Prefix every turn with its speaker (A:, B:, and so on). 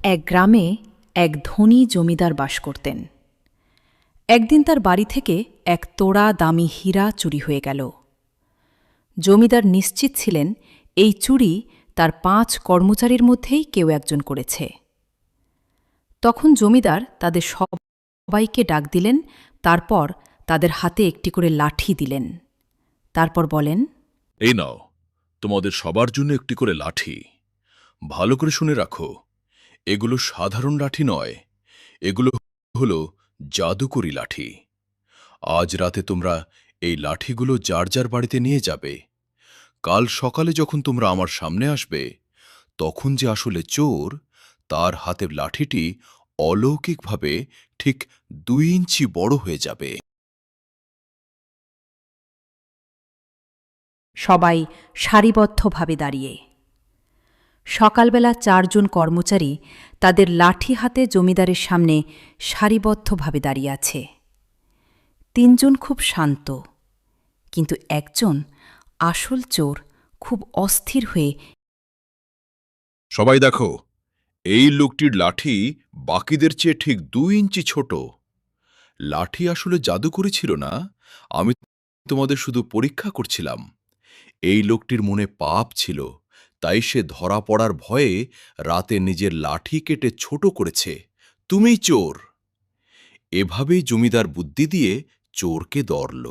A: এক গ্রামে এক ধনী জমিদার বাস করতেন। একদিন তার বাড়ি থেকে এক তোড়া দামি হীরা চুরি হয়ে গেল। জমিদার নিশ্চিত ছিলেন এই চুরি তার ৫ কর্মচারীর মধ্যেই কেউ একজন করেছে। তখন জমিদার তাদের সবাইকে ডাক দিলেন, তারপর তাদের হাতে একটি করে লাঠি দিলেন। তারপর বলেন,
B: এই নাও, তোমাদের সবার জন্য একটি করে লাঠি। ভালো করে শুনে রাখো, এগুলো সাধারণ লাঠি নয়, এগুলো হলো জাদুকরি লাঠি। আজ রাতে তোমরা এই লাঠিগুলো যার যার বাড়িতে নিয়ে যাবে। কাল সকালে যখন তোমরা আমার সামনে আসবে, তখন যে আসলে চোর, তার হাতের লাঠিটি অলৌকিকভাবে ঠিক ২ ইঞ্চি বড় হয়ে যাবে।
A: সবাই সারিবদ্ধভাবে দাঁড়িয়ে। সকালবেলা ৪ জন কর্মচারী তাদের লাঠি হাতে জমিদারের সামনে সারিবদ্ধভাবে দাঁড়িয়ে আছে। ৩ জন খুব শান্ত, কিন্তু একজন আসল চোর খুব অস্থির হয়ে,
B: সবাই দেখো, এই লোকটির লাঠি বাকিদের চেয়ে ঠিক ২ ইঞ্চি ছোট। লাঠি আসলে জাদুকরি ছিল না, আমি তোমাদের শুধু পরীক্ষা করছিলাম। এই লোকটির মনে পাপ ছিল, তাই সে ধরা পড়ার ভয়ে রাতে নিজের লাঠি কেটে ছোট করেছে। তুমিই চোর। এভাবেই জমিদার বুদ্ধি দিয়ে চোরকে ধরল।